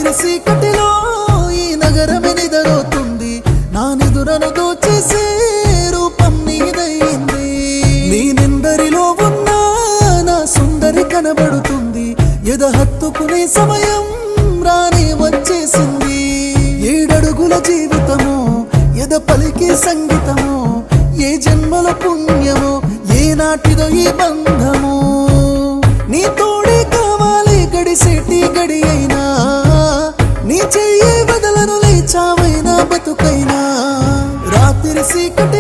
రాత్రి సీకటిలో ఈ నగరమే నిదరోతుంది, నా నిదురను దోచేసే రూపం నీదయింది. నేనెందరిలో ఉన్నా నా సుందరి కనబడుతుంది, ఎద హత్తుకునే సమయం రానే వచ్చేసింది. 7 అడుగుల జీవితము, ఎద పలికే సంగీతము, ఏ జన్మల పుణ్యమో ఏనాటిదో ఈ బంధము. నీ తోడే కావాలి గడిసేటి గడి అయినా, నీ చెయ్యి వదలను లేచావైనా బతుకైనా. రాత్రి సీకటి